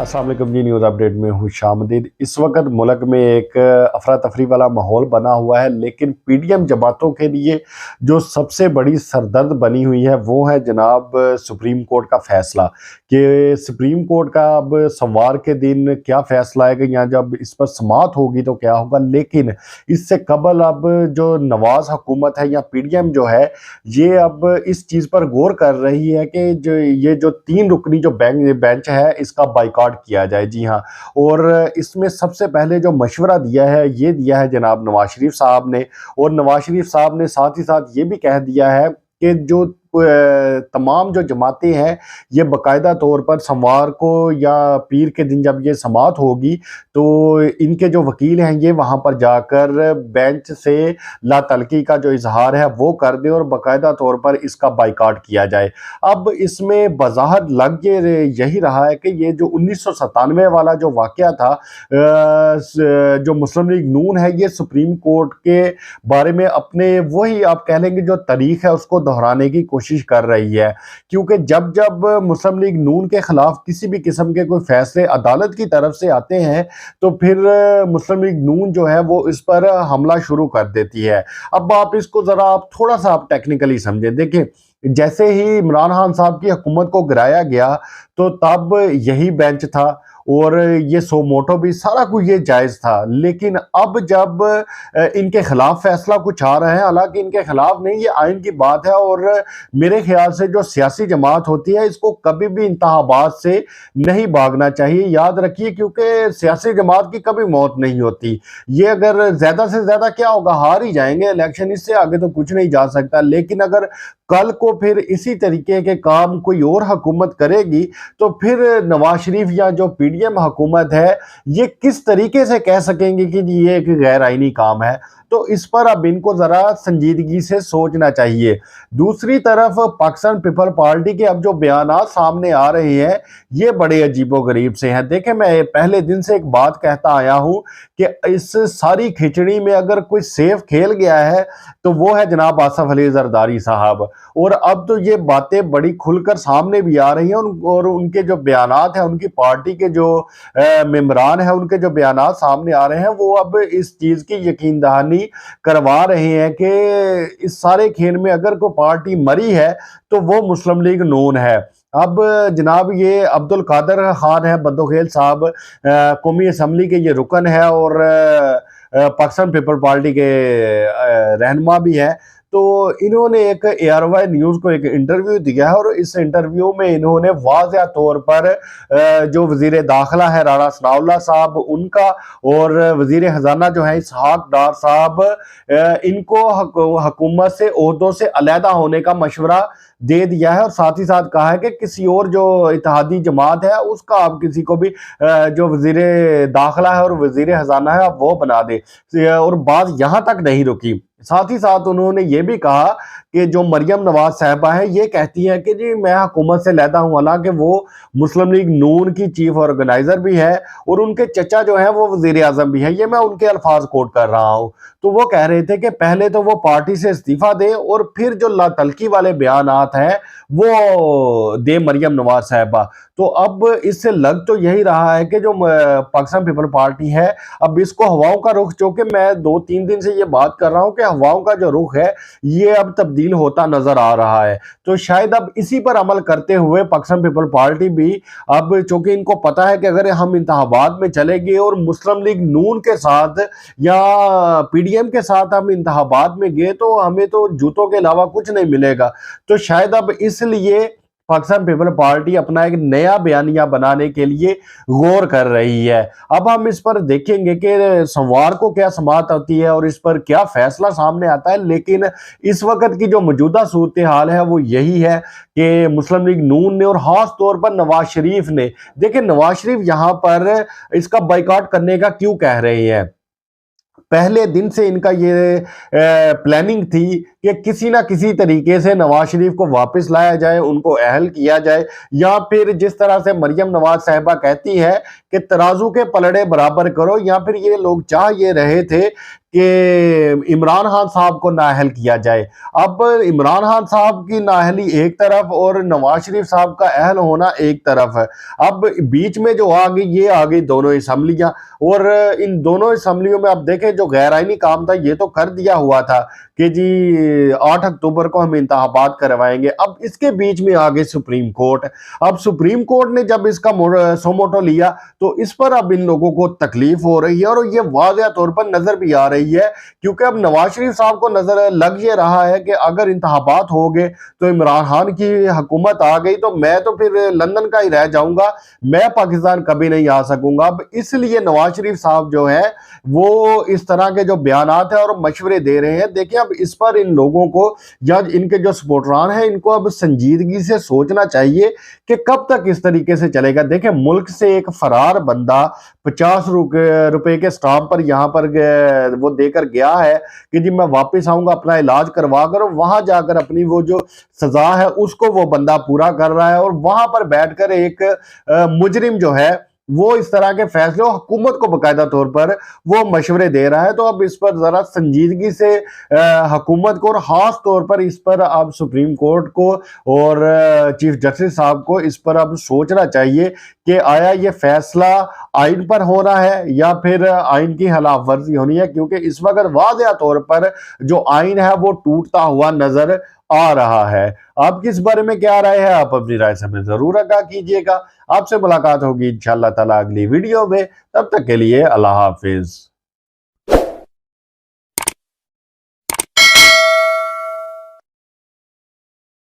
अस्सलाम वालेकुम जी। News update में हूँ शामदीद। इस वक्त मुल्क में एक अफरा तफरी वाला माहौल बना हुआ है, लेकिन पीडीएम जमातों के लिए जो सबसे बड़ी सरदर्द बनी हुई है वो है जनाब सुप्रीम कोर्ट का फैसला कि सुप्रीम कोर्ट का अब सोमवार के दिन क्या फैसला आएगा या जब इस पर समाअत होगी तो क्या होगा। लेकिन इससे कबल अब जो नवाज हुकूमत है या पीडीएम जो है ये अब इस चीज़ पर गौर कर रही है कि जो 3 रुकनी जो बेंच है इसका बाइकआउट किया जाए। जी हाँ, और इसमें सबसे पहले जो मशवरा दिया है ये दिया है जनाब नवाज शरीफ साहब ने, और नवाज शरीफ साहब ने साथ ही साथ ये भी कह दिया है कि जो तमाम जो जमातें हैं ये बाकायदा तौर पर सोमवार को या पीर के दिन जब ये समाअत होगी तो इनके जो वकील हैं ये वहाँ पर जाकर बेंच से लातलकी का जो इजहार है वो कर दें और बाकायदा तौर पर इसका बाइकआउट किया जाए। अब इसमें बज़ाहिर लग ये यही रहा है कि ये जो 1997 वाला जो वाक़या था, जो मुस्लिम लीग नून है ये सुप्रीम कोर्ट के बारे में अपने वही आप कह लेंगे जो तारीख है उसको दोहराने की कोशिश कर रही है, क्योंकि जब जब मुस्लिम लीग नून के खिलाफ किसी भी किस्म के कोई फैसले अदालत की तरफ से आते हैं तो फिर मुस्लिम लीग नून जो है वो इस पर हमला शुरू कर देती है। अब आप इसको ज़रा आप थोड़ा सा आप टेक्निकली समझें। देखिए, जैसे ही इमरान खान साहब की हुकूमत को गिराया गया तो तब यही बेंच था और ये सो मोटो भी सारा कुछ ये जायज़ था, लेकिन अब जब इनके खिलाफ फैसला कुछ आ रहा है, हालांकि इनके खिलाफ नहीं, ये आइन की बात है और मेरे ख्याल से जो सियासी जमात होती है इसको कभी भी इंतखाबात से नहीं भागना चाहिए। याद रखिए, क्योंकि सियासी जमात की कभी मौत नहीं होती। ये अगर ज़्यादा से ज़्यादा क्या होगा, हार ही जाएंगे इलेक्शन, इससे आगे तो कुछ नहीं जा सकता। लेकिन अगर कल को फिर इसी तरीके के काम कोई और हुकूमत करेगी तो फिर नवाज शरीफ या जो पीडीएम हुकूमत है ये किस तरीके से कह सकेंगे कि ये एक गैर आईनी काम है। तो इस पर अब इनको ज़रा संजीदगी से सोचना चाहिए। दूसरी तरफ पाकिस्तान पीपल पार्टी के अब जो बयानात सामने आ रहे हैं ये बड़े अजीबोगरीब से हैं। देखें, मैं पहले दिन से एक बात कहता आया हूँ कि इस सारी खिचड़ी में अगर कोई सेफ खेल गया है तो वो है जनाब आसफ अली जरदारी साहब, और अब तो ये बातें बड़ी खुलकर सामने भी आ रही हैं और उनके जो बयानात हैं, उनकी पार्टी के जो मेंबरान हैं उनके जो बयानात सामने आ रहे हैं वो अब इस चीज़ की यकीन दहानी करवा रहे हैं कि इस सारे खेल में अगर कोई पार्टी मरी है तो वो मुस्लिम लीग नून है। अब जनाब ये अब्दुल कादर खान है बद्दोखेल साहब, कौमी असम्बली के ये रुकन है और पाकिस्तान पीपल पार्टी के रहनुमा भी है। तो इन्होंने एक ARY न्यूज़ को एक इंटरव्यू दिया है और इस इंटरव्यू में इन्होंने वाज़ेह तौर पर जो वज़ीर दाखिला है राणा सनाउल्लाह साहब उनका और वज़ीर ख़जाना जो है इसहाक डार साहब, इनको हुकूमत से ओहदों से अलहदा होने का मशवरा दे दिया है और साथ ही साथ कहा है कि किसी और जो इत्तेहादी जमात है उसका आप किसी को भी जो वज़ीर दाखिला है और वज़ीर ख़जाना है आप वो बना दे। और बात यहाँ तक नहीं रुकी, साथ ही साथ उन्होंने ये भी कहा कि जो मरियम नवाज साहिबा है ये कहती है कि जी मैं हुकूमत से लहदा हूँ, हालांकि वो मुस्लिम लीग नून की चीफ ऑर्गेनाइजर भी है और उनके चचा जो है वो वजीर आजम भी है। ये मैं उनके अल्फाज कोट कर रहा हूँ। तो वो कह रहे थे कि पहले तो वो पार्टी से इस्तीफा दे और फिर जो लातलकी वाले बयानात हैं वो दे मरियम नवाज साहिबा। तो अब इससे लग तो यही रहा है कि जो पाकिस्तान पीपल पार्टी है अब इसको हवाओं का रुख, जो कि मैं 2-3 दिन से ये बात कर रहा हूँ कि हवाओं का जो रुख है ये अब तब्दील होता नजर आ रहा है। तो शायद अब इसी पर अमल करते हुए पाकिस्तान पीपल पार्टी भी अब, चूंकि इनको पता है कि अगर हम इंतखाबात में चले गए और मुस्लिम लीग नून के साथ या पीडीएम के साथ हम इंतखाबात में गए तो हमें तो जूतों के अलावा कुछ नहीं मिलेगा। तो शायद अब इसलिए पाकिस्तान पीपल पार्टी अपना एक नया बयानिया बनाने के लिए गौर कर रही है। अब हम इस पर देखेंगे कि सोमवार को क्या समाअत होती है और इस पर क्या फैसला सामने आता है। लेकिन इस वक्त की जो मौजूदा सूरत हाल है वो यही है कि मुस्लिम लीग नून ने और खास तौर पर नवाज शरीफ ने, देखिए नवाज शरीफ यहाँ पर इसका बाइकआउट करने का क्यों कह रहे हैं। पहले दिन से इनका ये प्लानिंग थी कि किसी ना किसी तरीके से नवाज शरीफ को वापस लाया जाए, उनको अहल किया जाए, या फिर जिस तरह से मरियम नवाज साहिबा कहती है कि तराजू के पलड़े बराबर करो, या फिर ये लोग चाह ये रहे थे कि इमरान खान साहब को नाअहल किया जाए। अब इमरान खान साहब की नाअहली एक तरफ और नवाज शरीफ साहब का अहल होना एक तरफ है। अब बीच में जो आ गई, ये आ गई दोनों असम्बलियां, और इन दोनों असम्बलियों में अब देखें जो गैर आईनी काम था ये तो कर दिया हुआ था कि जी 8 अक्टूबर को हम इंतखाबात करवाएंगे। अब इसके बीच में आ गई सुप्रीम कोर्ट। अब सुप्रीम कोर्ट ने जब इसका सोमोटो लिया तो इस पर अब इन लोगों को तकलीफ हो रही है, और ये वाज़ेह तौर पर नजर भी आ रही है, क्योंकि अब नवाज शरीफ साहब को नजर लग ये रहा है कि अगर इंतखाबात हो गए तो इमरान खान की हुकूमत आ गई तो मैं तो फिर लंदन का ही रह जाऊंगा, मैं पाकिस्तान कभी नहीं आ सकूंगा। अब इसलिए नवाज शरीफ साहब जो है वो इस तरह के जो बयानात है और मशवरे दे रहे हैं। देखिए अब इस पर इन लोगों को या इनके जो सपोर्टरान हैं इनको अब संजीदगी से सोचना चाहिए कि कब तक इस तरीके से चलेगा। देखिए मुल्क से एक फरार बंदा 50 रुपए के स्टाम्प पर यहाँ पर वो देकर गया है कि जी मैं वापस आऊंगा अपना इलाज करवा कर, और वहां जाकर अपनी वो जो सजा है उसको वो बंदा पूरा कर रहा है, और वहां पर बैठकर एक मुजरिम जो है वो इस तरह के फैसले हुकूमत को बकायदा तौर पर वो मशवरे दे रहा है। तो अब इस पर जरा संजीदगी से हुकूमत को और खास तौर पर इस पर अब सुप्रीम कोर्ट को और चीफ जस्टिस साहब को इस पर अब सोचना चाहिए कि आया ये फैसला आइन पर होना है या फिर आइन की खिलाफ वर्जी होनी है, क्योंकि इस वक्त वाज़ेह तौर पर जो आइन है वो टूटता हुआ नजर आ रहा है। आपकी इस बारे में क्या राय है? आप अपनी राय से हमें जरूर आगाह कीजिएगा। आपसे मुलाकात होगी इंशाअल्लाह ताला अगली वीडियो में। तब तक के लिए अल्लाह हाफिज।